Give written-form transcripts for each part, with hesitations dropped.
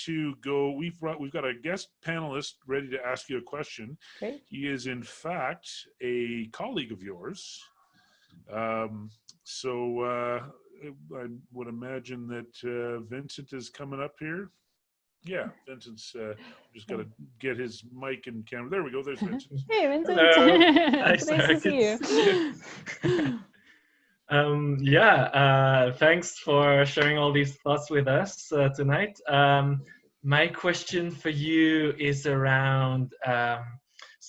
to go. We've got a guest panelist ready to ask you a question. Great. He is in fact a colleague of yours. So I would imagine that Vincent is coming up here. Yeah, Vincent's just got to get his mic and camera. There we go. There's Vincent. Hey, Vincent. Hello. Hi, It's nice to see you. Thanks for sharing all these thoughts with us tonight. My question for you is around,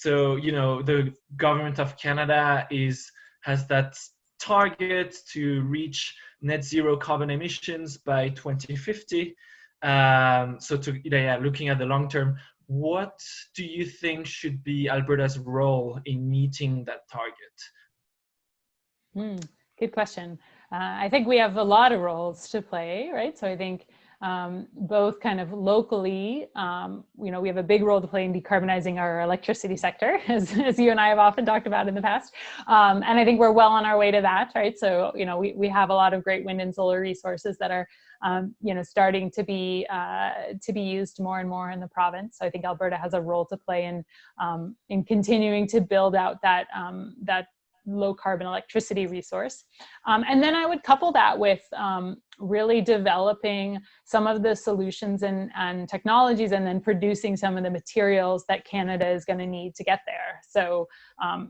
the government of Canada has that target to reach net zero carbon emissions by 2050. Looking at the long term, what do you think should be Alberta's role in meeting that target? Good question. I think we have a lot of roles to play, right? So I think both kind of locally, we have a big role to play in decarbonizing our electricity sector, as you and I have often talked about in the past. And I think we're well on our way to that, right? So, we have a lot of great wind and solar resources that are, starting to be used more and more in the province. So I think Alberta has a role to play in continuing to build out that low carbon electricity resource. And then I would couple that with really developing some of the solutions and technologies, and then producing some of the materials that Canada is going to need to get there. So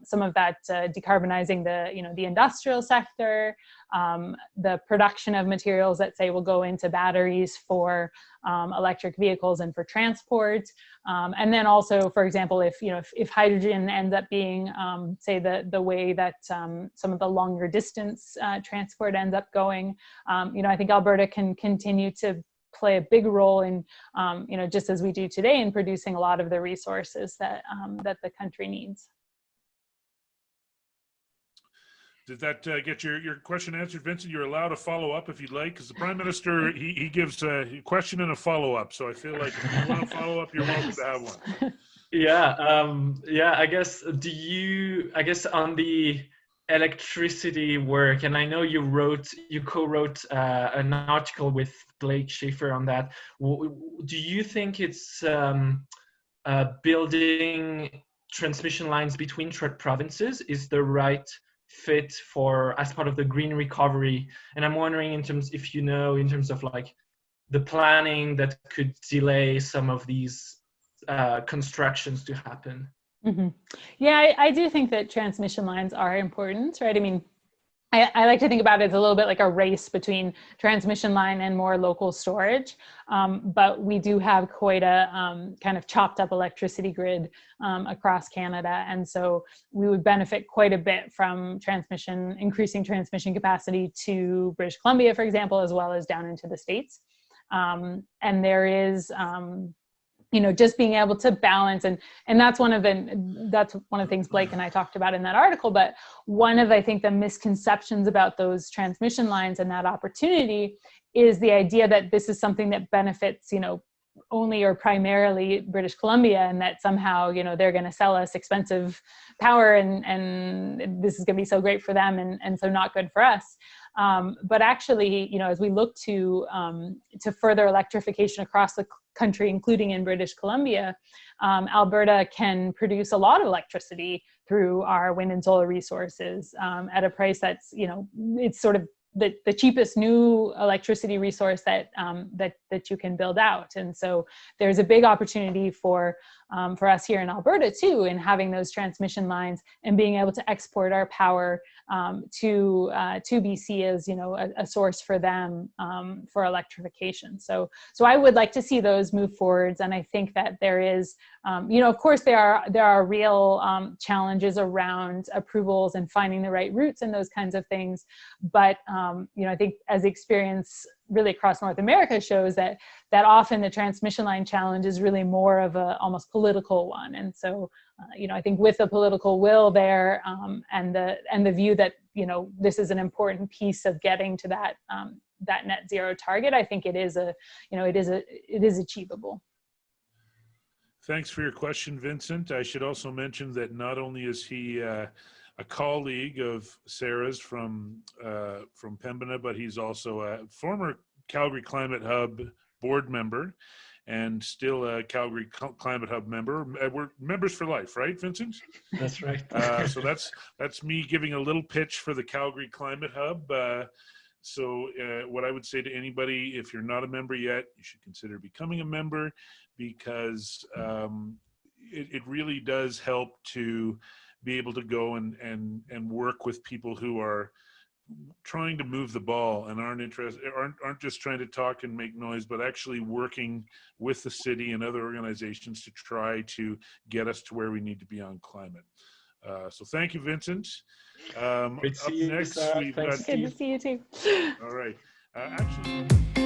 some of that decarbonizing the industrial sector, the production of materials that say will go into batteries for electric vehicles and for transport. And then also, for example, if hydrogen ends up being, say, the way that some of the longer distance transport ends up going, I think Alberta can continue to play a big role in, just as we do today, in producing a lot of the resources that the country needs. Did that get your question answered, Vincent? You're allowed to follow up if you'd like, because the Prime Minister, he gives a question and a follow-up. So I feel like if you want to follow up, you're welcome to have one. I guess on the electricity work, and I know you co-wrote an article with Blake Schaefer on that. Do you think it's building transmission lines between provinces is the right fit as part of the green recovery? And I'm wondering in terms of like the planning that could delay some of these constructions to happen. Mm-hmm. Yeah, I do think that transmission lines are important, right? I mean, I like to think about it as a little bit like a race between transmission line and more local storage. But we do have quite a kind of chopped up electricity grid across Canada. And so we would benefit quite a bit from increasing transmission capacity to British Columbia, for example, as well as down into the States. And there is, just being able to balance, and that's one of the things Blake and I talked about in that article. But one of, I think, the misconceptions about those transmission lines and that opportunity is the idea that this is something that benefits, only or primarily British Columbia, and that somehow, they're going to sell us expensive power and this is going to be so great for them and so not good for us. But actually, as we look to further electrification across the country, including in British Columbia, Alberta can produce a lot of electricity through our wind and solar resources at a price that's, it's sort of the cheapest new electricity resource that you can build out. And so there's a big opportunity for us here in Alberta too, in having those transmission lines and being able to export our power to BC as a source for them for electrification. So I would like to see those move forwards, and I think that there is, of course, there are real challenges around approvals and finding the right routes and those kinds of things. But I think as experience really across North America shows that often the transmission line challenge is really more of a almost political one. And so, I think with the political will there and the view that, this is an important piece of getting to that net zero target, I think it is achievable. Thanks for your question, Vincent. I should also mention that not only is he a colleague of Sara's from Pembina, but he's also a former Calgary Climate Hub board member. and still a Calgary Climate Hub member. We're members for life, right, Vincent? That's right. So that's me giving a little pitch for the Calgary Climate Hub. So what I would say to anybody, if you're not a member yet, you should consider becoming a member, because it really does help to be able to go and work with people who are trying to move the ball and aren't just trying to talk and make noise, but actually working with the city and other organizations to try to get us to where we need to be on climate. So thank you, Vincent. Great to Up see you, next, Sarah. we've Thanks. got Good to see you too. all right. Actually.